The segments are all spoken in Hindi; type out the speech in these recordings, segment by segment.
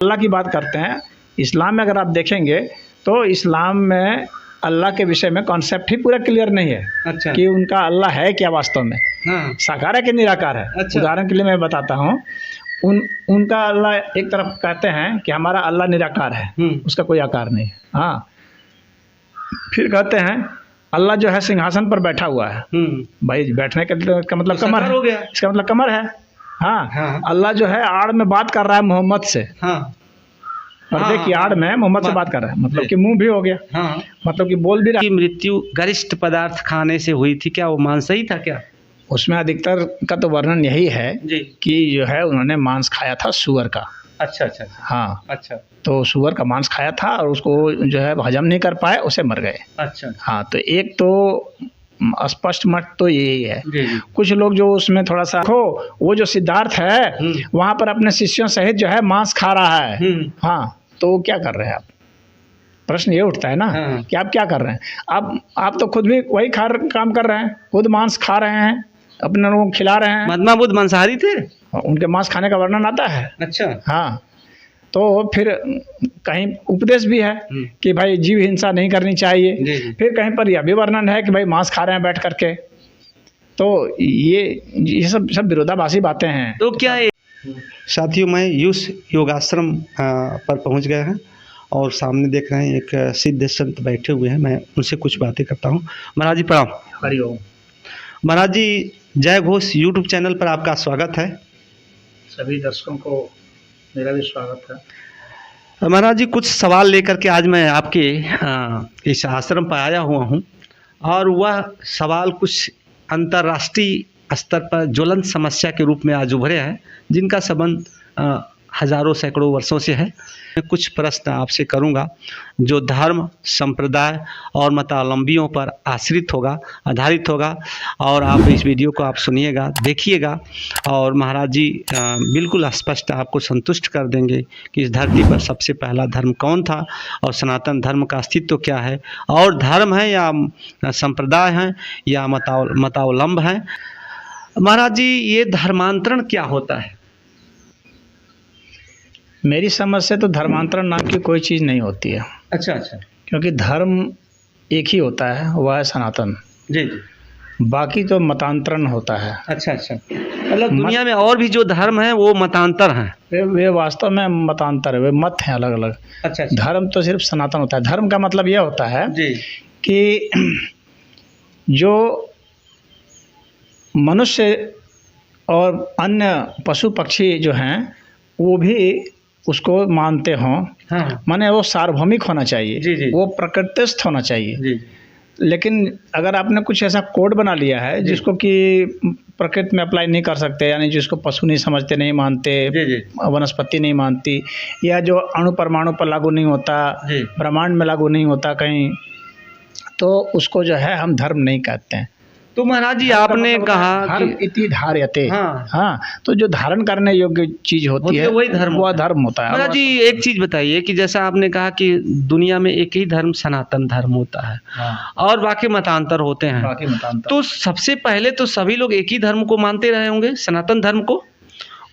अल्लाह की बात करते हैं। इस्लाम में अगर आप देखेंगे तो इस्लाम में अल्लाह के विषय में कॉन्सेप्ट ही पूरा क्लियर नहीं है। अच्छा। कि उनका अल्लाह है क्या वास्तव में, हाँ। साकार है कि निराकार है। अच्छा। उदाहरण के लिए मैं बताता हूँ, उनका अल्लाह एक तरफ कहते हैं कि हमारा अल्लाह निराकार है, उसका कोई आकार नहीं है। हाँ, फिर कहते हैं अल्लाह जो है सिंहासन पर बैठा हुआ है। भाई बैठने का मतलब तो कमर साकार हो है, गया। इसका मतलब कमर है। हाँ, हाँ। अल्लाह जो है आड़ में बात कर रहा है मोहम्मद से। हाँ। पर्दे की आड़ में मोहम्मद से बात कर रहा है, मतलब कि मुंह भी हो गया। हाँ। मतलब कि बोल भी रहा की मृत्यु गरिष्ठ पदार्थ खाने से हुई थी, क्या वो मांस सही था क्या? उसमें अधिकतर का तो वर्णन यही है जी। कि जो है उन्होंने मांस खाया था सूअर का। अच्छा अच्छा। हाँ, अच्छा। तो सूअर का मांस खाया था और उसको जो है हजम नहीं कर पाए, उसे मर गए। अच्छा। हाँ, तो एक तो स्पष्ट मत तो यही है। जी जी। कुछ लोग जो उसमें थोड़ा सा वो जो सिद्धार्थ है वहाँ पर अपने शिष्यों सहित जो है मांस खा रहा है। हाँ, तो क्या कर रहे हैं आप? प्रश्न ये उठता है ना। हाँ। कि आप क्या कर रहे हैं? आप तो खुद भी वही काम कर रहे हैं, खुद मांस खा रहे हैं, अपने लोगों को खिला रहे हैं। महात्मा बुद्ध मांसाहारी थे? उनके मांस खाने का वर्णन आता है। अच्छा। हाँ, तो फिर कहीं उपदेश भी है कि भाई जीव हिंसा नहीं करनी चाहिए। जी जी। फिर कहीं पर यह भी वर्णन है कि भाई मांस खा रहे हैं बैठ करके। तो ये सब विरोधाभासी बातें हैं। तो क्या साथियों, मैं योगाश्रम पर पहुंच गए हैं और सामने देख रहे हैं एक सिद्ध संत बैठे हुए हैं। मैं उनसे कुछ बातें करता हूं। महाराज जी प्रणाम। हरिओम। महाराज जी, जय घोष यूट्यूब चैनल पर आपका स्वागत है। सभी दर्शकों को मेरा भी स्वागत है। महाराज जी, कुछ सवाल लेकर के आज मैं आपके इस आश्रम पर आया हुआ हूं और वह सवाल कुछ अंतर्राष्ट्रीय स्तर पर ज्वलंत समस्या के रूप में आज उभरे हैं, जिनका संबंध हजारों सैकड़ों वर्षों से है। मैं कुछ प्रश्न आपसे करूंगा जो धर्म, संप्रदाय और मतावलंबियों पर आधारित होगा और आप इस वीडियो को आप सुनिएगा, देखिएगा और महाराज जी बिल्कुल स्पष्ट आपको संतुष्ट कर देंगे कि इस धरती पर सबसे पहला धर्म कौन था और सनातन धर्म का अस्तित्व क्या है, और धर्म है या संप्रदाय है या मतावलंब है। महाराज जी, ये धर्मांतरण क्या होता है? मेरी समझ से तो धर्मांतरण नाम की कोई चीज़ नहीं होती है। अच्छा अच्छा। क्योंकि धर्म एक ही होता है, वह है सनातन। जी जी। बाकी तो मतांतरण होता है। अच्छा अच्छा। मतलब दुनिया में और भी जो धर्म है वो मतांतर हैं। वे वास्तव में मतांतर है, वे मत हैं अलग अलग। अच्छा अच्छा। धर्म तो सिर्फ सनातन होता है। धर्म का मतलब यह होता है जी। कि जो मनुष्य और अन्य पशु पक्षी जो हैं वो भी उसको मानते हों। हाँ। माने वो सार्वभौमिक होना चाहिए। जी जी। वो प्रकृतिस्थ होना चाहिए। जी। लेकिन अगर आपने कुछ ऐसा कोड बना लिया है जिसको कि प्रकृति में अप्लाई नहीं कर सकते, यानी जिसको पशु नहीं समझते, नहीं मानते, वनस्पति नहीं मानती, या जो अणु परमाणु पर लागू नहीं होता, ब्रह्मांड में लागू नहीं होता कहीं, तो उसको जो है हम धर्म नहीं कहते हैं। तो महाराज जी, आपने कहा धर्म इति धार्यते। हाँ। हाँ, तो जो धारण करने योग्य चीज होती है वही धर्म, वो धर्म होता है। महाराज जी, एक चीज बताइए कि जैसा आपने कहा कि दुनिया में एक ही धर्म सनातन धर्म होता है। हाँ। और बाकी मतांतर होते हैं। बाकी मतांतर। तो सबसे पहले तो सभी लोग एक ही धर्म को मानते रहे होंगे, सनातन धर्म को।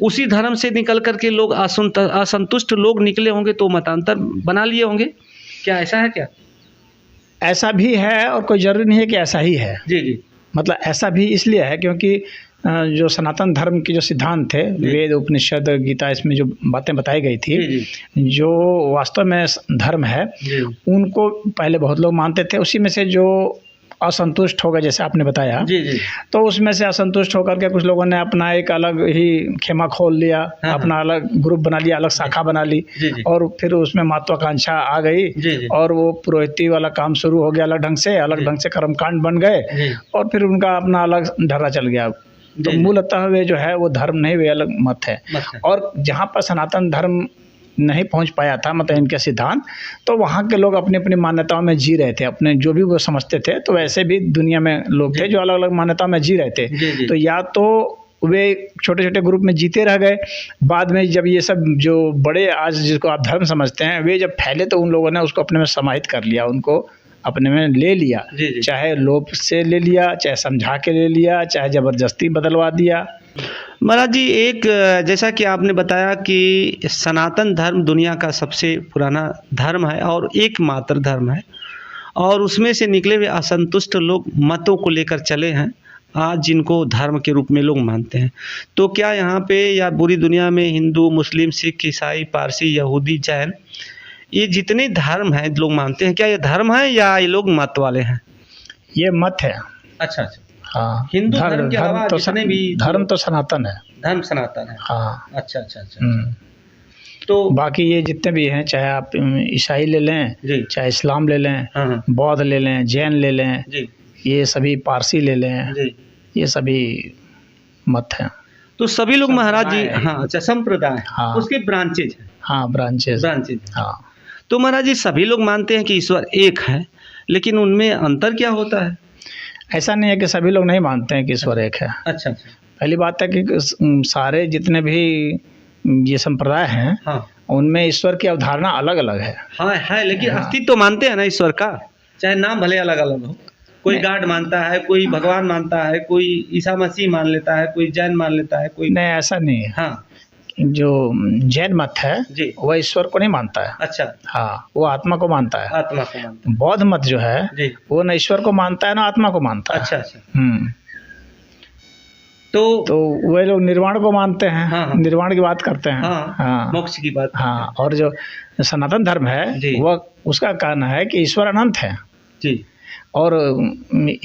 उसी धर्म से निकल करके लोग असंतुष्ट लोग निकले होंगे तो मतांतर बना लिए होंगे। क्या ऐसा है क्या? ऐसा भी है और कोई जरूरी नहीं है कि ऐसा ही है। जी जी। मतलब ऐसा भी इसलिए है क्योंकि जो सनातन धर्म के जो सिद्धांत थे, वेद, उपनिषद, गीता, इसमें जो बातें बताई गई थी, जो वास्तव में धर्म है, उनको पहले बहुत लोग मानते थे। उसी में से जो असंतुष्ट हो गए, जैसे आपने बताया, तो उसमें से असंतुष्ट होकर के कुछ लोगों ने अपना एक अलग ही खेमा खोल लिया। हाँ। अपना अलग ग्रुप बना लिया, अलग शाखा बना ली। और फिर उसमें महत्वाकांक्षा आ गई और वो पुरोहिती वाला काम शुरू हो गया। अलग ढंग से कर्मकांड बन गए और फिर उनका अपना अलग ढर्रा चल गया। तो मूलतः वे जो है वो धर्म नहीं, वे अलग मत है। और जहाँ पर सनातन धर्म नहीं पहुंच पाया था, मतलब इनके सिद्धांत, तो वहाँ के लोग अपनी अपनी मान्यताओं में जी रहे थे, अपने जो भी वो समझते थे। तो वैसे भी दुनिया में लोग थे जो अलग अलग मान्यताओं में जी रहे थे। तो या तो वे छोटे छोटे ग्रुप में जीते रह गए, बाद में जब ये सब जो बड़े आज जिसको आप धर्म समझते हैं, वे जब फैले तो उन लोगों ने उसको अपने में समाहित कर लिया, उनको अपने में ले लिया। चाहे लोभ से ले लिया, चाहे समझा के ले लिया, चाहे ज़बरदस्ती बदलवा दिया। महाराज जी, एक जैसा कि आपने बताया कि सनातन धर्म दुनिया का सबसे पुराना धर्म है और एकमात्र धर्म है, और उसमें से निकले हुए असंतुष्ट लोग मतों को लेकर चले हैं आज, जिनको धर्म के रूप में लोग मानते हैं। तो क्या यहाँ पे या पूरी दुनिया में हिंदू, मुस्लिम, सिख, ईसाई, पारसी, यहूदी, जैन, ये जितने धर्म हैं लोग मानते हैं, क्या ये धर्म है या ये लोग मत वाले हैं? ये मत है। अच्छा अच्छा। हाँ, हिंदू धर्म के अलावा जितने भी धर्म तो सनातन है। धर्म सनातन है। हाँ। अच्छा अच्छा अच्छा। तो बाकी ये जितने भी हैं, चाहे आप ईसाई ले लें जी, चाहे इस्लाम ले लें, हाँ बौद्ध ले लें, जैन ले लें, जी ये सभी पारसी ले लें, जी, ये सभी मत हैं। तो सभी लोग महाराज जी, हाँ अच्छा, संप्रदाय, हाँ। उसके ब्रांचेज हैं। हाँ, ब्रांचेज। हाँ। तो महाराज जी, सभी लोग मानते हैं कि ईश्वर एक है, लेकिन उनमें अंतर क्या होता है? ऐसा नहीं है कि सभी लोग नहीं मानते हैं कि ईश्वर एक है। अच्छा अच्छा। पहली बात है कि सारे जितने भी ये संप्रदाय हैं, हाँ उनमें ईश्वर की अवधारणा अलग अलग है। हाँ है, लेकिन हाँ। अस्तित्व तो मानते हैं ना ईश्वर का, चाहे नाम भले अलग अलग हो। कोई गॉड मानता है, कोई भगवान मानता है, कोई ईसा मसीह मान लेता है, कोई जैन मान लेता है, कोई नहीं, ऐसा नहीं है। हाँ जो जैन मत है जी, वह ईश्वर को नहीं मानता है। अच्छा, हाँ, वो आत्मा को मानता है। आत्मा को मानता बौद्ध मत जो है जी, वो न ईश्वर को मानता है ना आत्मा को मानता है। अच्छा अच्छा। तो वे लोग निर्वाण को मानते हैं। हाँ। निर्वाण की बात करते हैं। हाँ, हाँ, मोक्ष की बात। हाँ। और जो सनातन धर्म है वह उसका कहना है कि ईश्वर अनंत है जी, और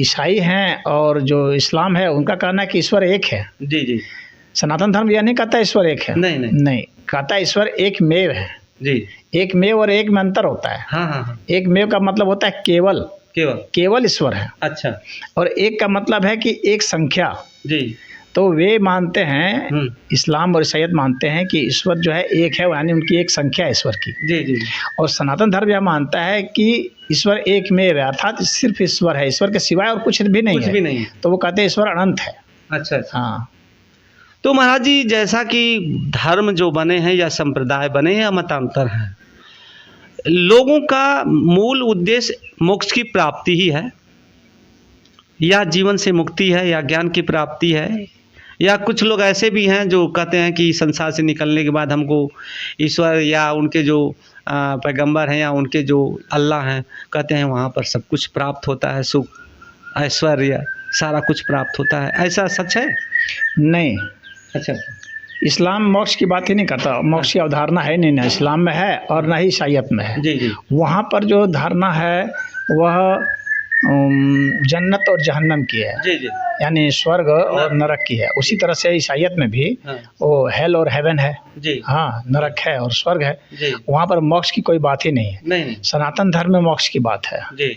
ईसाई हैं और जो इस्लाम है उनका कहना है कि ईश्वर एक है। जी जी। सनातन धर्म यह नहीं कहता ईश्वर एक है। नहीं नहीं नहीं, कहता ईश्वर एक मेव है। जी, एक मेव और एक में अंतर होता है। हाँ हाँ हाँ, एक मेव का मतलब होता है केवल, केवल ईश्वर है। अच्छा। और एक का मतलब है कि एक संख्या। जी। तो वे मानते हैं, इस्लाम और ईसाईयत मानते हैं कि ईश्वर जो है एक है, यानी उनकी एक संख्या है ईश्वर की। जी जी। और सनातन धर्म यह मानता है कि ईश्वर एक में है, अर्थात सिर्फ ईश्वर है, ईश्वर के सिवाय और कुछ भी नहीं है। तो वो कहते हैं ईश्वर अनंत है। अच्छा अच्छा। हाँ। तो महाराज जी, जैसा कि धर्म जो बने हैं या संप्रदाय बने हैं या मतांतर हैं, लोगों का मूल उद्देश्य मोक्ष की प्राप्ति ही है, या जीवन से मुक्ति है, या ज्ञान की प्राप्ति है, या कुछ लोग ऐसे भी हैं जो कहते हैं कि संसार से निकलने के बाद हमको ईश्वर या उनके जो पैगंबर हैं या उनके जो अल्लाह हैं, कहते हैं वहाँ पर सब कुछ प्राप्त होता है, सुख, ऐश्वर्य, सारा कुछ प्राप्त होता है। ऐसा सच है? नहीं। अच्छा। इस्लाम मोक्ष की बात ही नहीं करता। मोक्ष की अवधारणा है नहीं, ना इस्लाम में है और ना ही ईसाईयत में है। जी जी। वहाँ पर जो धारणा है वह जन्नत और जहन्नम की है। जी जी। यानी स्वर्ग और नरक की है। उसी तरह से ईसाईयत में भी वो हेल और हेवन है। जी। हाँ, नरक है और स्वर्ग है। जी। वहाँ पर मोक्ष की कोई बात ही नहीं है। नहीं। सनातन धर्म में मोक्ष की बात है। जी।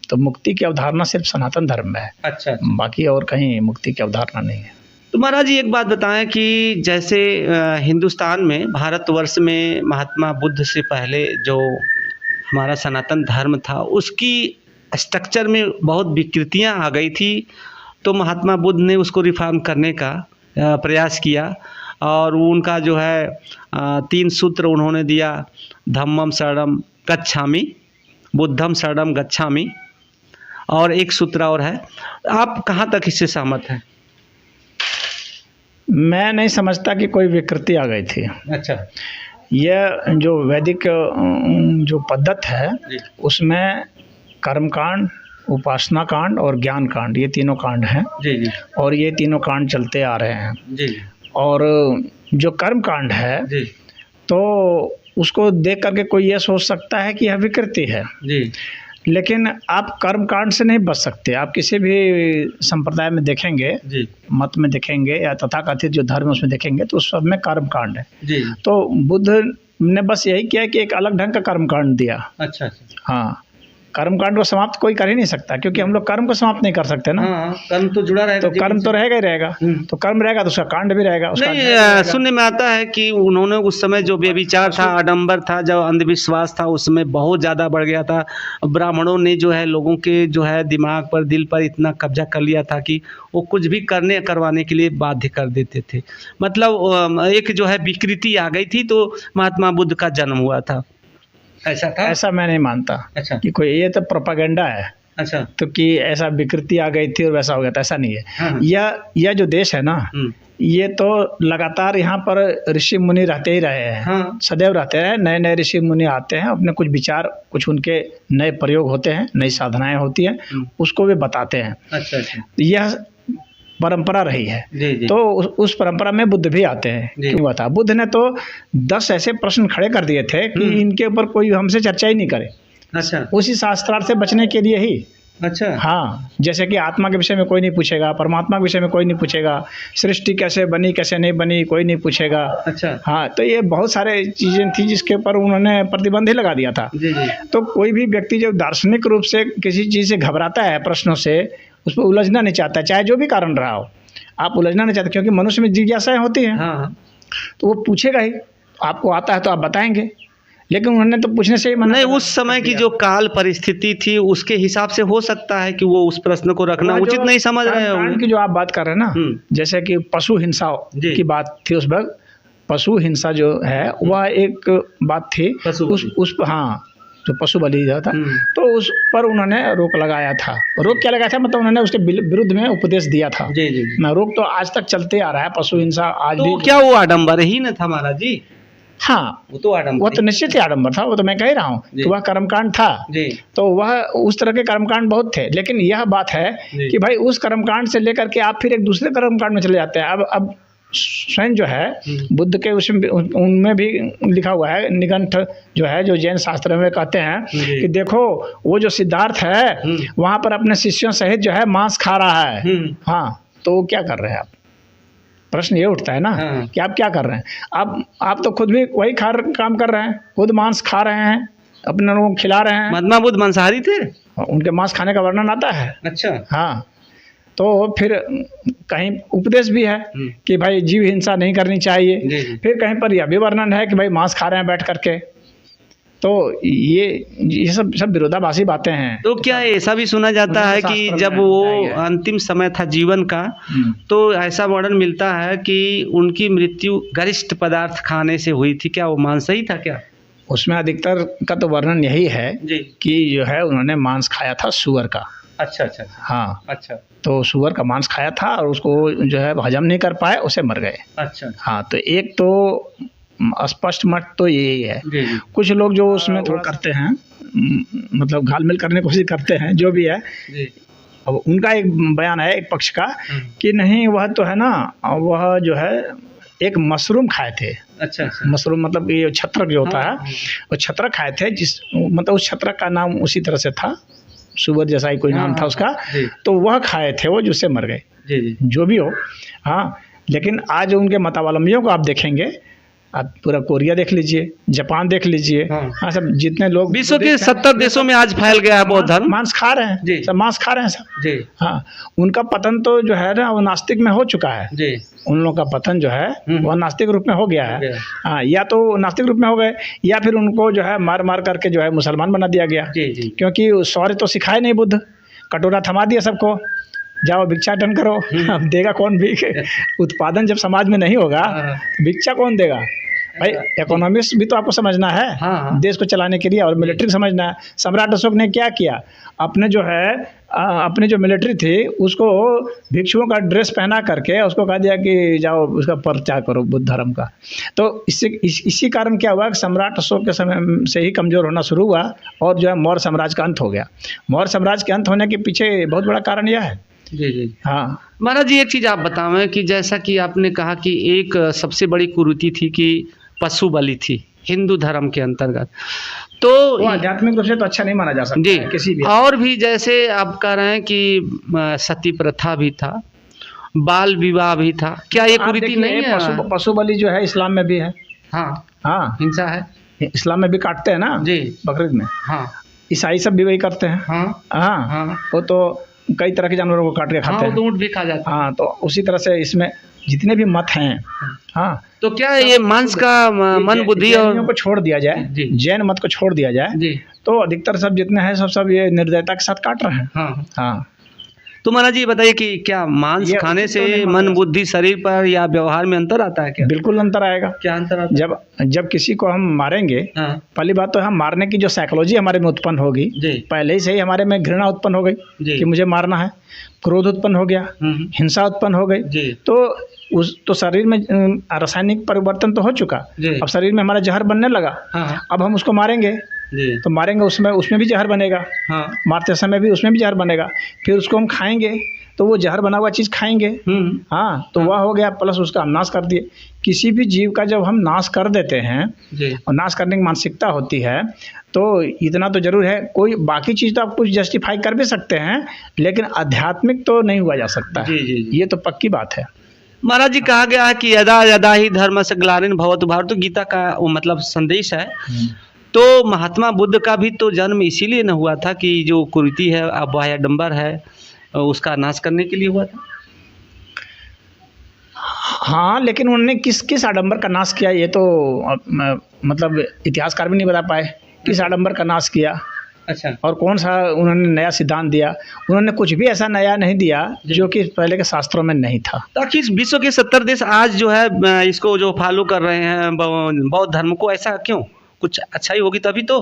तो मुक्ति की अवधारणा सिर्फ सनातन धर्म में है। अच्छा। बाकी और कहीं मुक्ति की अवधारणा नहीं है। तो महाराज जी, एक बात बताएं कि जैसे हिंदुस्तान में, भारतवर्ष में महात्मा बुद्ध से पहले जो हमारा सनातन धर्म था, उसकी स्ट्रक्चर में बहुत विकृतियां आ गई थी। तो महात्मा बुद्ध ने उसको रिफॉर्म करने का प्रयास किया, और उनका जो है 3 सूत्र उन्होंने दिया: धम्मम शरणम गच्छामि, बुद्धम शरणम गच्छामि, और एक सूत्र और है। आप कहाँ तक इससे सहमत हैं? मैं नहीं समझता कि कोई विकृति आ गई थी। अच्छा। यह जो वैदिक जो पद्धति है उसमें कर्मकांड, उपासना कांड और ज्ञान कांड, ये तीनों कांड हैं। जी जी। और ये तीनों कांड चलते आ रहे हैं। जी। और जो कर्म कांड है जी, तो उसको देख करके कोई ये सोच सकता है कि यह विकृति है। जी। लेकिन आप कर्म कांड से नहीं बच सकते। आप किसी भी संप्रदाय में देखेंगे, जी, मत में देखेंगे या तथाकथित जो धर्म उसमें देखेंगे, तो उस सब में कर्म कांड है। जी। तो बुद्ध ने बस यही किया कि एक अलग ढंग का कर्म कांड दिया। अच्छा अच्छा। हाँ, कर्मकांड को समाप्त कोई कर ही नहीं सकता, क्योंकि हम लोग कर्म को समाप्त नहीं कर सकते ना। हाँ, कर्म तो जुड़ा रहेगा। तो कर्म तो रहेगा ही रहेगा। तो कर्म रहेगा तो उसका कांड भी रहेगा। उसका नहीं, सुनने में आता है कि उन्होंने उस समय जो व्यभिचार था, आडंबर था, जो अंधविश्वास था, उसमें बहुत ज़्यादा बढ़ गया था। ब्राह्मणों ने जो है लोगों के जो है दिमाग पर, दिल पर इतना कब्जा कर लिया था कि वो कुछ भी करवाने के लिए बाध्य कर देते थे। मतलब एक जो है विकृति आ गई थी, तो महात्मा बुद्ध का जन्म हुआ था। ऐसा था? ऐसा मैं नहीं मानता। अच्छा। कि कोई ये तो प्रोपेगेंडा है। अच्छा। तो कि ऐसा विकृति आ गई थी और वैसा हो गया था, ऐसा नहीं है। हाँ। यह जो देश है ना, ये तो लगातार यहाँ पर ऋषि मुनि रहते ही रहे हैं। हाँ। सदैव रहते हैं, नए नए ऋषि मुनि आते हैं, अपने कुछ विचार, कुछ उनके नए प्रयोग होते हैं, नई साधनाएं होती हैं, उसको वे बताते हैं। अच्छा अच्छा। यह परंपरा रही है। जी जी। तो उस परंपरा में बुद्ध भी आते हैं। जी। क्यों बता, बुद्ध ने तो 10 ऐसे प्रश्न खड़े कर दिए थे कि इनके ऊपर कोई हमसे चर्चा ही नहीं करे, अच्छा उसी शास्त्रार्थ से बचने के लिए ही। अच्छा। हाँ, जैसे कि आत्मा के विषय में कोई नहीं पूछेगा, परमात्मा के विषय में कोई नहीं पूछेगा, सृष्टि कैसे बनी कैसे नहीं बनी कोई नहीं पूछेगा। अच्छा। हाँ, तो ये बहुत सारे चीज़ें थी जिसके ऊपर उन्होंने प्रतिबंध ही लगा दिया था। जी जी। तो कोई भी व्यक्ति जब दार्शनिक रूप से किसी चीज़ से घबराता है, प्रश्नों से, उस पर उलझना नहीं चाहता, चाहे जो भी कारण रहा हो, आप उलझना नहीं चाहते, क्योंकि मनुष्य में जिज्ञासाएं होती हैं। हाँ। तो वो पूछेगा ही, आपको आता है तो आप बताएंगे, लेकिन उन्होंने तो पूछने से ही मना नहीं, कर उस समय की दिया। जो काल परिस्थिति थी उसके हिसाब से हो सकता है कि वो उस प्रश्न को रखना वह जो उचित नहीं समझ रहे कांड होंगे। की जो आप बात कर रहे हैं ना, जैसे कि पशु हिंसा जी। की बात थी उस वक्त, पशु हिंसा जो है वह एक बात थी। पशु उस हाँ, जो पशु बलि था, तो उस पर उन्होंने रोक लगाया था। रोक क्या लगाया था, मतलब उन्होंने उसके विरुद्ध में उपदेश दिया था। जी जी जी। ना, रोक तो आज तक चलते आ रहा है, पशु हिंसा आज तो भी। क्या वो आडंबर ही न था महाराज जी? हाँ, वो तो आडंबर वो तो निश्चित ही आडंबर था, वो तो मैं कह रहा हूँ जी। कि वह कर्मकांड था। जी तो वह उस तरह के कर्मकांड बहुत थे, लेकिन यह बात है जी। कि भाई उस कर्मकांड से लेकर के आप फिर एक दूसरे कर्मकांड में चले जाते हैं। अब स्वयं जो है बुद्ध के उसमें उनमें भी लिखा हुआ है, निगंठ जो है, जो जैन शास्त्र में कहते हैं जी। कि देखो वो जो सिद्धार्थ है वहाँ पर अपने शिष्यों सहित जो है मांस खा रहा है। हाँ, तो वो क्या कर रहे हैं आप? प्रश्न ये उठता है ना हाँ। कि आप क्या कर रहे हैं? आप तो खुद भी वही काम कर रहे हैं, खुद मांस खा रहे हैं, अपने लोगों को खिला रहे हैं। महात्मा बुद्ध मांसाहारी थे? उनके मांस खाने का वर्णन आता है। अच्छा। हाँ, तो फिर कहीं उपदेश भी है कि भाई जीव हिंसा नहीं करनी चाहिए। जी जी। फिर कहीं पर यह भी वर्णन है कि भाई मांस खा रहे हैं बैठ करके। तो ये सब विरोधाभासी बातें हैं। तो क्या ऐसा भी सुना जाता है कि शास्त्र में जब बताया वो गया है। अंतिम समय था जीवन का, तो ऐसा वर्णन मिलता है कि उनकी मृत्यु गरिष्ठ पदार्थ खाने से हुई थी? क्या वो मांसाहारी था क्या? उसमें अधिकतर का तो वर्णन यही है जी। कि जो है उन्होंने मांस खाया था सुअर का। अच्छा अच्छा। हाँ, अच्छा तो सुअर का मांस खाया था और उसको जो है हजम नहीं कर पाए, उसे मर गए। अच्छा। हाँ, तो एक तो स्पष्ट मत तो यही है। जी जी। कुछ लोग जो उसमें थोड़ा करते हैं, मतलब घालमेल करने की कोशिश करते हैं, जो भी है। जी। अब उनका एक बयान है एक पक्ष का कि नहीं, वह तो है ना, वह जो है एक मशरूम खाए थे। अच्छा अच्छा। मशरूम मतलब ये छत्रक जो होता है, हाँ। वो छत्रक खाए थे, मतलब उस छत्रक का नाम उसी तरह से था, सुअर जैसा ही कोई नाम था उसका। जी। तो वह खाए थे वो, जिससे मर गए। जी जी। जो भी हो। हाँ, लेकिन आज उनके मतावलंबियों को आप देखेंगे, आप पूरा कोरिया देख लीजिए, जापान देख लीजिए। हाँ। हाँ, सब जितने लोग विश्व के 70 देशों में आज फैल गया है बौद्ध धर्म। मांस खा रहे हैं, जी। सब मांस खा रहे हैं सब। जी हाँ, उनका पतन तो जो है ना वो नास्तिक में हो चुका है। जी। उन लोगों का पतन जो है वह नास्तिक रूप में हो गया हो गया। है। हाँ, या तो नास्तिक रूप में हो गए, या फिर उनको जो है मार मार करके जो है मुसलमान बना दिया गया। जी जी। क्योंकि शौर्य तो सिखाए नहीं बुद्ध, कटोरा थमा दिया सबको, जाओ भिक्षाटन करो। अब देगा कौन भीख? उत्पादन जब समाज में नहीं होगा, भिक्षा कौन देगा? भाई इकोनॉमिक्स भी तो आपको समझना है। हाँ। देश को चलाने के लिए, और मिलिट्री समझना है। सम्राट अशोक ने क्या किया, अपने जो है अपने जो मिलिट्री थी उसको भिक्षुओं का ड्रेस पहना करके उसको कहा दिया कि जाओ उसका प्रचार करो बुद्ध धर्म का। तो इसी कारण क्या हुआ कि सम्राट अशोक के समय से ही कमज़ोर होना शुरू हुआ, और जो है मौर्य साम्राज्य का अंत हो गया। मौर्य साम्राज्य के अंत होने के पीछे बहुत बड़ा कारण यह है। जी जी। हाँ महाराज जी, एक चीज़ आप बतावें कि जैसा कि आपने कहा कि एक सबसे बड़ी कुरीति थी कि पशु बलि थी हिंदू धर्म के अंतर्गत, तो वो आध्यात्मिक रूप से तो अच्छा नहीं माना जा सकता जी है किसी भी। और भी जैसे आप कह रहे हैं कि सती प्रथा भी था, बाल विवाह भी था, क्या ये आप कुरीति देखिए, नहीं है? पशु बलि जो है इस्लाम में भी है। हाँ, हाँ, हिंसा है। इस्लाम में भी काटते हैं ना जी। बकरीद में। हाँ ईसाई सब भी वही करते हैं। हाँ हाँ, हाँ। वो तो कई तरह के जानवरों को काट के हाँ, खाते वो तो हैं। ऊँट भी खा जाता है। हाँ, तो उसी तरह से इसमें जितने भी मत हैं। हाँ, तो क्या ये मांस का मन बुद्धि जैनियों और को छोड़ दिया जाए, जी। जैन मत को छोड़ दिया जाए, जी तो अधिकतर सब जितने हैं सब ये निर्दयता के साथ काट रहे हैं। हाँ। हाँ, तो महाराज जी बताइए कि क्या मांस ये खाने तो से नहीं माना मन जा बुद्धि शरीर पर या व्यवहार में अंतर आता है क्या? बिल्कुल अंतर आएगा। क्या अंतर आता है? जब किसी को हम मारेंगे, हाँ पहली बात तो हम मारने की जो साइकोलॉजी हमारे में उत्पन्न होगी, जी पहले ही से ही हमारे में घृणा उत्पन्न हो गई जी। कि मुझे मारना है, क्रोध उत्पन्न हो गया, हिंसा उत्पन्न हो गई। जी तो उस तो शरीर में रासायनिक परिवर्तन तो हो चुका, जी। अब शरीर में हमारा जहर बनने लगा। हाँ अब हम उसको मारेंगे जी। तो मारेंगे, उसमें उसमें भी जहर बनेगा, हाँ। मारते समय भी उसमें भी जहर बनेगा, फिर उसको हम खाएंगे तो वो जहर बना हुआ चीज़ खाएंगे। हाँ, तो वह हो गया, प्लस उसका हम नाश कर दिए। किसी भी जीव का जब हम नाश कर देते हैं जी। और नाश करने की मानसिकता होती है, तो इतना तो जरूर है, कोई बाकी चीज़ तो आप कुछ जस्टिफाई कर भी सकते हैं, लेकिन आध्यात्मिक तो नहीं हुआ जा सकता है। जी, जी, जी। ये तो पक्की बात है। महाराज जी, कहा गया है कि यदा यदा ही धर्म से ग्लानिर् भवतु भारत, गीता का वो मतलब संदेश है। तो महात्मा बुद्ध का भी तो जन्म इसीलिए न हुआ था कि जो कुरीति है, बाह्यडंबर है, उसका नाश करने के लिए हुआ था। हाँ, लेकिन उन्होंने किस किस आडंबर का नाश किया, ये तो मतलब इतिहासकार भी नहीं बता पाए किस आडंबर का नाश किया अच्छा। और कौन सा उन्होंने नया सिद्धांत दिया। उन्होंने कुछ भी ऐसा नया नहीं दिया जो कि पहले के शास्त्रों में नहीं था। ताकि विश्व के 70 देश आज जो है इसको जो फॉलो कर रहे हैं बौद्ध धर्म को, ऐसा क्यों? कुछ अच्छाई होगी तभी तो।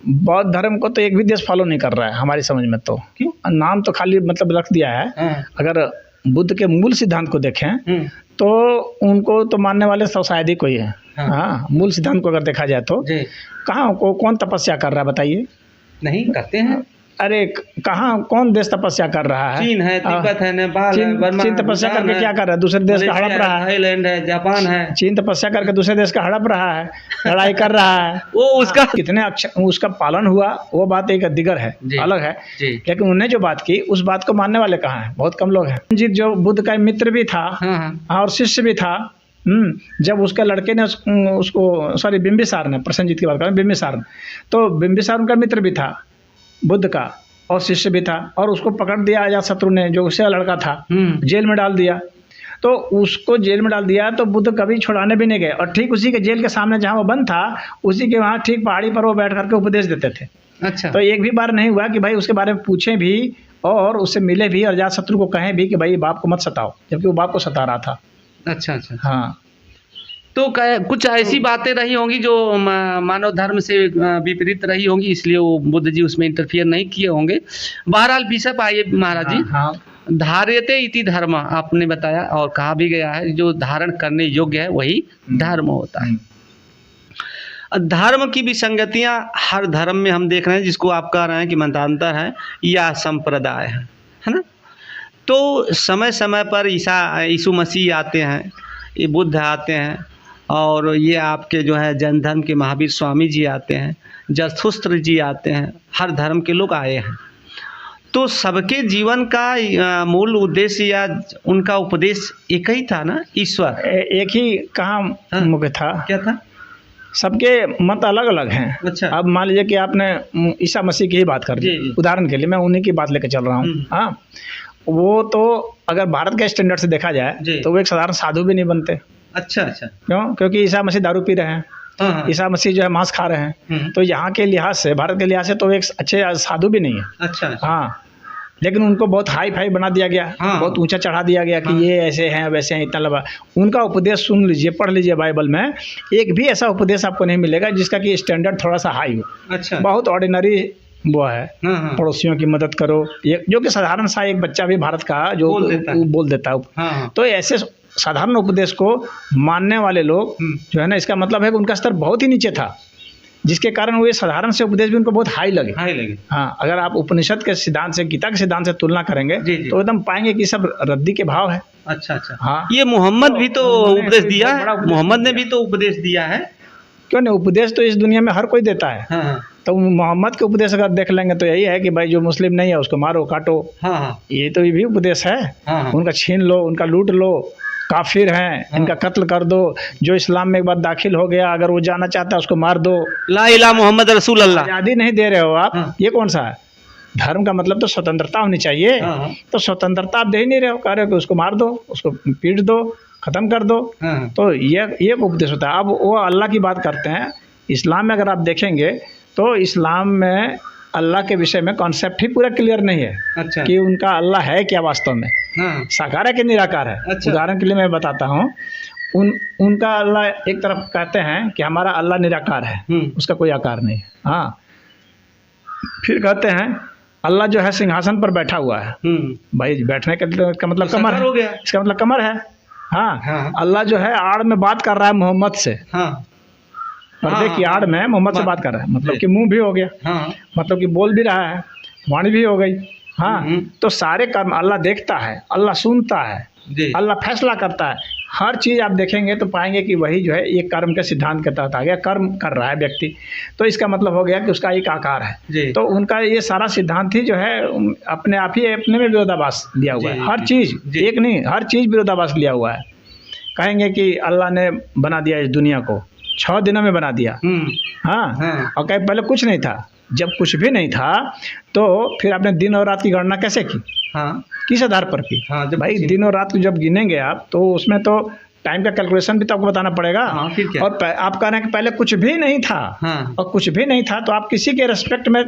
बौद्ध धर्म को तो एक भी देश फॉलो नहीं कर रहा है हमारी समझ में। तो क्यों? नाम तो खाली मतलब रख दिया है। अगर बुद्ध के मूल सिद्धांत को देखें तो उनको तो मानने वाले सब शायद ही कोई है। हाँ, मूल सिद्धांत को अगर देखा जाए तो कहाँ को कौन तपस्या कर रहा है बताइए? नहीं करते हैं। अरे कहाँ कौन देश तपस्या कर रहा है? चीन है, तिब्बत है, नेपाल है, बर्मा, चीन तपस्या करके क्या कर रहा है? दूसरे देश का हड़प रहा है। थाईलैंड है, जापान है। चीन तपस्या करके दूसरे देश का हड़प रहा है, लड़ाई कर रहा है। वो उसका कितने अक्षर उसका पालन हुआ वो बात एक दिगर है, अलग है। लेकिन उन्होंने जो बात की उस बात को मानने वाले कहाँ हैं? बहुत कम लोग हैं। जी, जो बुद्ध का मित्र भी था और शिष्य भी था। जब उसके लड़के ने उसको सॉरी बिंबिसार ने, प्रसेनजीत की बात कर रहे हैं, बिंबिसार ने, तो बिंबिसार उनका मित्र भी था बुद्ध का और शिष्य भी था, और उसको पकड़ दिया अजातशत्रु ने, जो उससे लड़का था, जेल में डाल दिया। तो उसको जेल में डाल दिया तो बुद्ध कभी छुड़ाने भी नहीं गए, और ठीक उसी के जेल के सामने जहाँ वो बंद था उसी के वहाँ ठीक पहाड़ी पर वो बैठ करके उपदेश देते थे। अच्छा। तो एक भी बार नहीं हुआ कि भाई उसके बारे में पूछें भी और उससे मिले भी और अजातशत्रु को कहें भी कि भाई बाप को मत सताओ, जबकि वो बाप को सता रहा था। अच्छा अच्छा। हाँ, तो कुछ ऐसी बातें रही होंगी जो मानव धर्म से विपरीत रही होंगी, इसलिए वो बुद्ध जी उसमें इंटरफियर नहीं किए होंगे। बहरहाल विषय पर आइए महाराज जी। हाँ, धार्यते इति धर्म आपने बताया, और कहा भी गया है जो धारण करने योग्य है वही धर्म होता है। धर्म की विसंगतियां हर धर्म में हम देख रहे हैं, जिसको आप कह रहे हैं कि मतांतर है या संप्रदाय है ना। तो समय समय पर यीशु मसीह आते हैं, ये बुद्ध आते हैं, और ये आपके जो है जैन धर्म के महावीर स्वामी जी आते हैं, जरथुस्त्र जी आते हैं, हर धर्म के लोग आए हैं। तो सबके जीवन का मूल उद्देश्य या उनका उपदेश एक ही था ना, ईश्वर। एक ही कहाँ मुख्य था? क्या था? सबके मत अलग अलग हैं। अच्छा। अब मान लीजिए कि आपने ईसा मसीह की ही बात कर दी, उदाहरण के लिए मैं उन्हीं की बात लेकर चल रहा हूँ। हाँ, वो तो अगर भारत के स्टैंडर्ड से देखा जाए तो वो एक साधारण साधु भी नहीं बनते। अच्छा अच्छा। क्यों? क्योंकि ईसा मसीह दारू पी रहे हैं, ईसा मसीह जो है मांस खा रहे हैं, तो यहाँ के लिहाज से, भारत के लिहाज से तो एक अच्छे साधु भी नहीं है। अच्छा। हाँ, लेकिन उनको बहुत हाई फाई बना दिया गया। बहुत ऊंचा चढ़ा दिया गया कि ये ऐसे हैं वैसे हैं, इतना लंबा। उनका उपदेश सुन लीजिए, पढ़ लीजिए बाइबल में, एक भी ऐसा उपदेश आपको नहीं मिलेगा जिसका कि स्टैंडर्ड थोड़ा सा हाई हो। अच्छा। बहुत ऑर्डिनरी वो है। पड़ोसियों की मदद करो, ये जो कि साधारण सा एक बच्चा भी भारत का जो बोल देता है। तो ऐसे साधारण उपदेश को मानने वाले लोग जो है ना, इसका मतलब है कि उनका स्तर बहुत ही नीचे था, जिसके कारण वो ये साधारण से उपदेश भी उनको बहुत हाई लगे। हाँ, अगर आप उपनिषद के सिद्धांत से, गीता के सिद्धांत से तुलना करेंगे तो एकदम पाएंगे कि सब रद्दी के भाव है। अच्छा अच्छा। हाँ, ये मोहम्मद भी तो उपदेश दिया है, मोहम्मद ने भी तो उपदेश दिया है। क्यों नहीं? उपदेश तो इस दुनिया में हर कोई देता है। तो मोहम्मद के उपदेश अगर देख लेंगे तो यही है कि भाई जो मुस्लिम नहीं है उसको मारो काटो। ये तो ये भी उपदेश है। उनका छीन लो, उनका लूट लो, काफिर हैं इनका कत्ल कर दो, जो इस्लाम में एक बार दाखिल हो गया अगर वो जाना चाहता है उसको मार दो। ला इलाहा मोहम्मद रसूल अल्लाह। आज़ादी नहीं दे रहे हो आप। ये कौन सा है? धर्म का मतलब तो स्वतंत्रता होनी चाहिए। तो स्वतंत्रता आप दे ही नहीं रहे हो, कह रहे हो कि उसको मार दो, उसको पीट दो, खत्म कर दो। तो ये उपदेश होता है। अब वो अल्लाह की बात करते हैं। इस्लाम में अगर आप देखेंगे तो इस्लाम में अल्लाह के विषय में कॉन्सेप्ट ही पूरा क्लियर नहीं है। अच्छा। कि उनका अल्लाह है क्या वास्तव में, साकार है कि निराकार है। अच्छा। उदाहरण के लिए मैं बताता हूँ, उनका अल्लाह एक तरफ कहते हैं कि हमारा अल्लाह निराकार है, उसका कोई आकार नहीं है। हाँ, फिर कहते हैं अल्लाह जो है सिंहासन पर बैठा हुआ है। भाई बैठने का मतलब कमर है, इसका मतलब कमर है। हाँ, हाँ। अल्लाह जो है आड़ में बात कर रहा है मोहम्मद से, हाँ पर्दे की आड़ में मोहम्मद से बात कर रहा है, मतलब कि मुंह भी हो गया, हाँ मतलब कि बोल भी रहा है, वाणी भी हो गई। हाँ, हम्म। तो सारे कर्म अल्लाह देखता है, अल्लाह सुनता है, जी अल्लाह फैसला करता है। हर चीज़ आप देखेंगे तो पाएंगे कि वही जो है ये कर्म के सिद्धांत के तहत आ गया, कर्म कर रहा है व्यक्ति, तो इसका मतलब हो गया कि उसका एक आकार है। जी तो उनका ये सारा सिद्धांत ही जो है अपने आप ही अपने में विरोधाभास दिया हुआ जी, है। हर जी, चीज़, जी। एक नहीं, हर चीज़ विरोधाभास लिया हुआ है। कहेंगे कि अल्लाह ने बना दिया इस दुनिया को, 6 दिनों में बना दिया। हाँ, हाँ। और कहीं पहले कुछ नहीं था। जब कुछ भी नहीं था तो फिर आपने दिन और रात की गणना कैसे की, हाँ किस आधार पर की? हाँ, जब भाई कुछ- दिन और रात को जब गिनेंगे आप तो उसमें तो टाइम का कैलकुलेशन भी तो आपको बताना पड़ेगा। हाँ, फिर क्या? और आप कह रहे हैं कि पहले कुछ भी नहीं था, हाँ और कुछ भी नहीं था तो आप किसी के रेस्पेक्ट में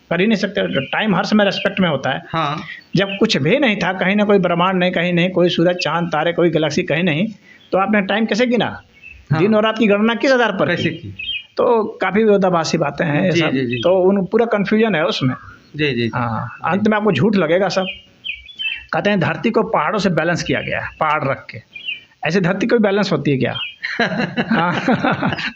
कर ही नहीं सकते। टाइम हर समय रेस्पेक्ट में होता है। हाँ जब कुछ भी नहीं था, कहीं ना कोई ब्रह्मांड नहीं, कहीं नहीं कोई सूरज चांद तारे कोई गैलेक्सी कहीं नहीं, तो आपने टाइम कैसे गिना? हाँ। दिन और रात की गणना किस आधार पर कैसे की? की? तो काफ़ी विरोधाभासी बातें हैं ये जी, सब। जी, जी। तो उन पूरा कन्फ्यूजन है उसमें। जी जी हाँ, अंत में आपको झूठ लगेगा सब। कहते हैं धरती को पहाड़ों से बैलेंस किया गया है, पहाड़ रख के। ऐसे धरती कोई बैलेंस होती है क्या? हाँ,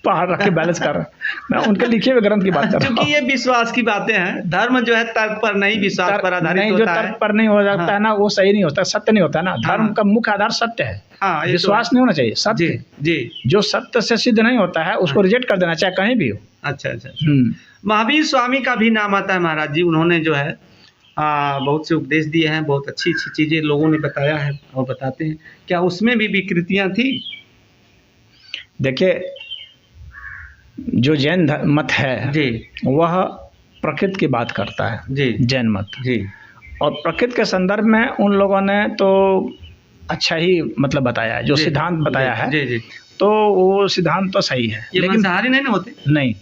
पहाड़ रख के बैलेंस कर रहा हूं। मैं उनके लिखे हुए ग्रंथ की बात कर रहा क्योंकि हूँ। ये विश्वास की बातें हैं। धर्म जो है तर्क पर नहीं, विश्वास पर आधारित नहीं, जो होता तर्क है। पर नहीं हो जाता हाँ। है ना, वो सही नहीं होता, सत्य नहीं होता है ना। धर्म हाँ। का मुख्य आधार सत्य है, हाँ, ये तो विश्वास है। नहीं होना चाहिए, जी सत्य। जी। जो सत्य से सिद्ध नहीं होता है उसको रिजेक्ट कर देना, चाहे कहीं भी हो। अच्छा अच्छा। हम्म। महावीर स्वामी का भी नाम आता है महाराज जी। उन्होंने जो है बहुत से उपदेश दिए हैं, बहुत अच्छी अच्छी चीज़ें लोगों ने बताया है और बताते हैं। क्या उसमें भी विकृतियाँ थी? देखिए, जो जैन मत है जी वह प्रकृति की बात करता है, जी जैन मत। जी और प्रकृति के संदर्भ में उन लोगों ने तो अच्छा ही मतलब बताया है, जो जी, सिद्धांत बताया है, जी जी। तो वो सिद्धांत तो सही है। ये लेकिन मांसाहारी नहीं ना होते? नहीं,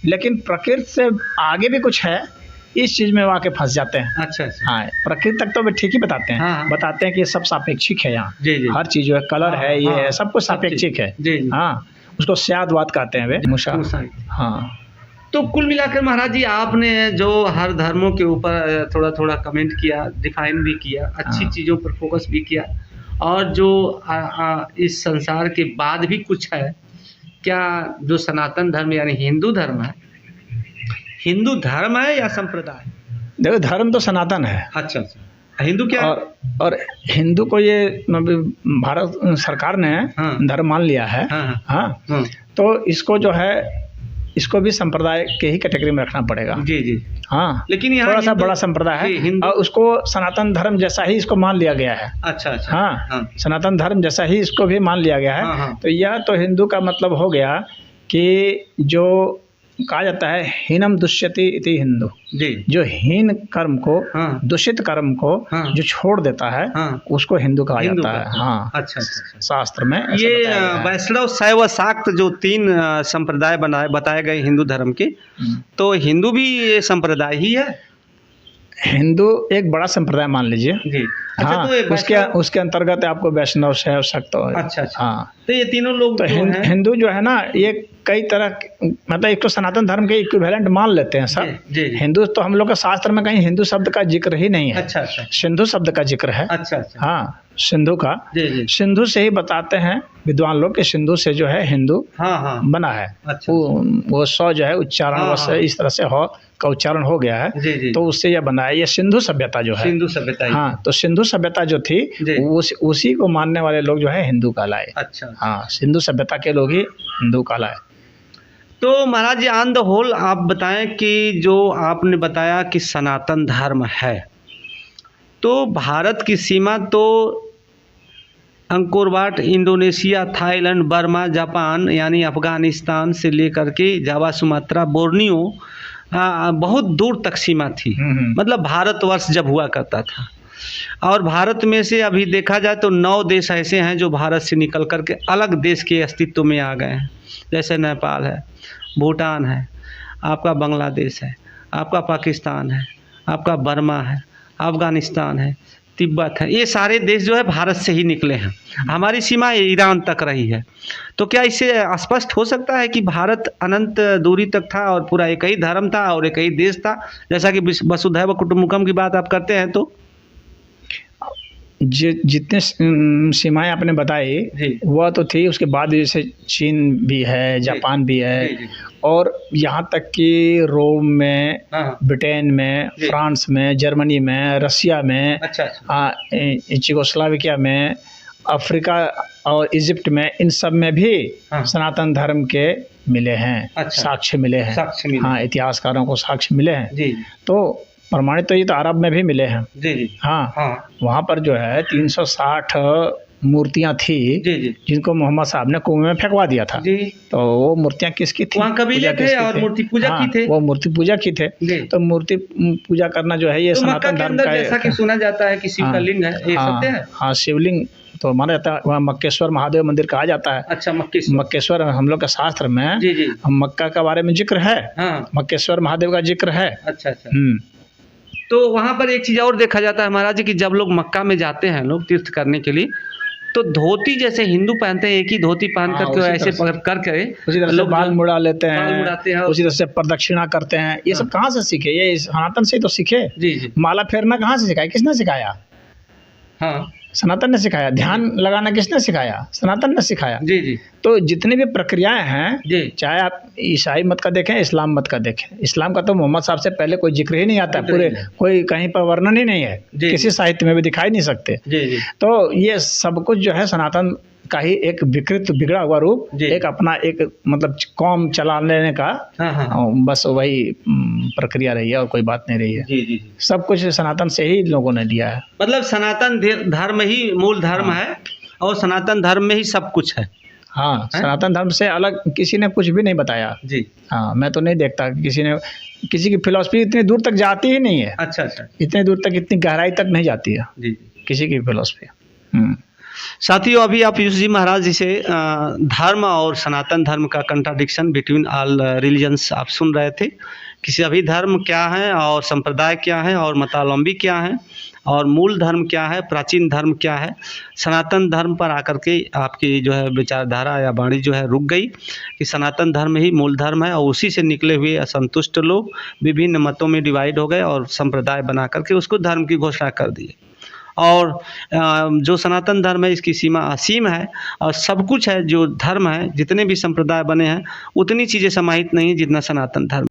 लेकिन प्रकृति से आगे भी कुछ है, इस चीज़ में वो आके फंस जाते हैं। अच्छा अच्छा। हाँ, प्रकृति तक तो वे ठीक ही बताते हैं। हाँ। बताते हैं कि ये सब सापेक्षिक है यहाँ, जी जी। हर चीज़ जो है, कलर हाँ, है, ये हाँ, है, सब कुछ सब सापेक्षिक है। जी जी। हाँ, उसको स्यादवाद कहते हैं वे, मुशा। मुसाई। हाँ। तो कुल मिलाकर महाराज जी आपने जो हर धर्मों के ऊपर थोड़ा थोड़ा कमेंट किया, डिफाइन भी किया, अच्छी हाँ। चीज़ों पर फोकस भी किया, और जो इस संसार के बाद भी कुछ है क्या, जो सनातन धर्म यानी हिंदू धर्म है, हिंदू धर्म है या संप्रदाय? देखो, धर्म तो सनातन है। अच्छा अच्छा। हिंदू क्या है? और हिंदू को ये भारत सरकार ने हाँ। धर्म मान लिया है। हाँ हाँ हाँ, हाँ। तो इसको जो है, इसको भी संप्रदाय के ही कैटेगरी में रखना पड़ेगा। जी जी। हाँ, लेकिन यहाँ थोड़ा सा हिंदू- बड़ा संप्रदाय जी, है, हिंदू- और उसको सनातन धर्म जैसा ही इसको मान लिया गया है। अच्छा अच्छा। हाँ, हाँ सनातन धर्म जैसा ही इसको भी मान लिया गया है। हाँ, हाँ। तो यह तो हिंदू का मतलब हो गया कि जो कहा जाता है हीनम दुष्यति इति हिंदू, जी जो हीन कर्म को, हाँ। दूषित कर्म को हाँ। जो छोड़ देता है, हाँ। उसको हिंदू कहा हिंदू जाता का। है। हाँ, अच्छा अच्छा। शास्त्र में ऐसा ये बताया गया है। वैष्णव शैव शाक्त जो 3 संप्रदाय बताए गए हिंदू धर्म के, हम्म। तो हिंदू भी ये संप्रदाय ही है? हिंदू एक बड़ा संप्रदाय मान लीजिए। जी। अच्छा, हाँ, तो एक वैष्णव- उसके अंतर्गत आपको वैष्णव शैव शक्त। अच्छा अच्छा। हाँ, तो ये तीनों लोग तो जो हैं- हिंदू जो है ना, ये कई तरह मतलब एक तो सनातन धर्म के इक्विवेलेंट मान लेते हैं सब। जी जी। हिंदू तो हम लोग के शास्त्र में कहीं हिंदू शब्द का जिक्र ही नहीं है। अच्छा अच्छा। सिंधु शब्द का जिक्र है। अच्छा अच्छा। हाँ, सिंधु का। जी जी। सिंधु से ही बताते हैं विद्वान लोग कि सिंधु से जो है हिंदू हाँ हाँ। बना है। अच्छा। वो सौ जो है उच्चारण हाँ, वश हाँ। इस तरह से हो का उच्चारण हो गया है, जी जी। तो उससे यह बना है। ये सिंधु सभ्यता जो है, सिंधु सभ्यता ही। हाँ, तो सिंधु सभ्यता जो थी जी। उसी को मानने वाले लोग जो है हिंदू कहलाए। अच्छा। हाँ, सिंधु सभ्यता के लोग ही हिंदू कहलाए। तो महाराज जी ऑन द होल आप बताएं कि जो आपने बताया कि सनातन धर्म है, तो भारत की सीमा तो Angkor Wat, Indonesia, Thailand, Burma, Japan यानी अफ़गानिस्तान से लेकर के जावा, सुमात्रा, बोर्नियो, बहुत दूर तक सीमा थी। मतलब भारतवर्ष जब हुआ करता था, और भारत में से अभी देखा जाए तो 9 देश ऐसे हैं जो भारत से निकल कर के अलग देश के अस्तित्व में आ गए हैं। जैसे नेपाल है, भूटान है, आपका बांग्लादेश है, आपका पाकिस्तान है, आपका बर्मा है, अफ़गानिस्तान है, तिब्बत है। ये सारे देश जो है भारत से ही निकले हैं। हमारी सीमा ईरान तक रही है। तो क्या इससे स्पष्ट हो सकता है कि भारत अनंत दूरी तक था और पूरा एक ही धर्म था और एक ही देश था, जैसा कि वसुधैव कुटुम्बकम की बात आप करते हैं? तो जितने सीमाएं आपने बताई जी वह तो थी, उसके बाद जैसे चीन भी है, जापान भी जी है, जी और यहाँ तक कि रोम में, हाँ हाँ ब्रिटेन में, जी फ्रांस में, जर्मनी में, रसिया में, अच्छा अच्छा चिकोस्लाविकिया में, अफ्रीका और इजिप्ट में, इन सब में भी हाँ सनातन धर्म के मिले हैं, अच्छा साक्ष्य मिले हैं। साक्ष्य मिले हाँ, इतिहासकारों को साक्ष्य मिले हैं। जी तो प्रमाणित तो ये तो अरब में भी मिले हैं। जी जी हाँ, हाँ वहाँ पर जो है 360 मूर्तियाँ थी जी जी जिनको मोहम्मद साहब ने कुएं में फेंकवा दिया था। जी तो वो मूर्तियाँ किसकी थी? वहाँ कबीले पूजा थे किसकी और थी? मूर्ति पूजा हाँ, की थे वो मूर्ति पूजा की थे। जी तो मूर्ति पूजा करना जो है ये तो मक्का सनातन के धर्म अंदर का जैसा कि सुना जाता है कि शिव का हाँ, लिंग है, ये सत्य है? हाँ, शिवलिंग तो माना जाता है, वहाँ मक्केश्वर महादेव मंदिर कहा जाता है। अच्छा मक्की मक्केश्वर हम लोग के शास्त्र में जी जी मक्का के बारे में जिक्र है, हाँ मक्केश्वर महादेव का जिक्र है। अच्छा अच्छा हम्म, तो वहाँ पर एक चीज़ और देखा जाता है महाराज जी कि जब लोग मक्का में जाते हैं लोग तीर्थ करने के लिए, तो धोती जैसे हिंदू पहनते हैं, एक ही धोती पहन हाँ, करके उसी ऐसे तरह से। करके उसी तरह से लोग बाल मुड़ा लेते बाल हैं, मुड़ाते हैं उसी तरह से प्रदक्षिणा करते हैं। ये सब हाँ। कहाँ से सीखे? ये सनातन से ही तो सीखे। जी जी माला फेरना कहाँ से सिखाया? किसने सिखाया? हाँ सनातन ने सिखाया। ध्यान लगाना किसने सिखाया? सनातन ने सिखाया। जी जी तो जितनी भी प्रक्रियाएं हैं, जी चाहे आप ईसाई मत का देखें, इस्लाम मत का देखें, इस्लाम का तो मोहम्मद साहब से पहले कोई जिक्र ही नहीं आता, जिक्र पूरे नहीं है। कोई कहीं पर वर्णन ही नहीं है, जी, किसी जी। साहित्य में भी दिखाई नहीं सकते। जी जी तो ये सब कुछ जो है सनातन का ही एक विकृत बिगड़ा हुआ रूप, जी। एक अपना एक मतलब कौम चला लेने का हाँ हाँ बस वही प्रक्रिया रही है और कोई बात नहीं रही है। जी जी जी सब कुछ सनातन से ही लोगों ने लिया है। मतलब सनातन धर्म ही मूल धर्म हाँ। है और सनातन धर्म में ही सब कुछ है। हाँ, सनातन धर्म से अलग किसी ने कुछ भी नहीं बताया। जी हाँ, मैं तो नहीं देखता कि किसी ने, किसी की फिलॉसफी इतनी दूर तक जाती ही नहीं है, अच्छा अच्छा इतने दूर तक, इतनी गहराई तक नहीं जाती है जी जी किसी की फिलॉसफी। साथियों, अभी आप यूसुफ जी महाराज जी से धर्म और सनातन धर्म का कंट्राडिक्शन बिटवीन ऑल रिलीजन्स आप सुन रहे थे कि सभी धर्म क्या हैं और संप्रदाय क्या है और मतावलंबी क्या हैं और मूल धर्म क्या है, प्राचीन धर्म क्या है। सनातन धर्म पर आकर के आपकी जो है विचारधारा या वाणी जो है रुक गई कि सनातन धर्म ही मूल धर्म है और उसी से निकले हुए असंतुष्ट लोग विभिन्न मतों में डिवाइड हो गए और संप्रदाय बना करके उसको धर्म की घोषणा कर दिए। और जो सनातन धर्म है इसकी सीमा असीम है और सब कुछ है, जो धर्म है जितने भी संप्रदाय बने हैं उतनी चीज़ें समाहित नहीं है जितना सनातन धर्म।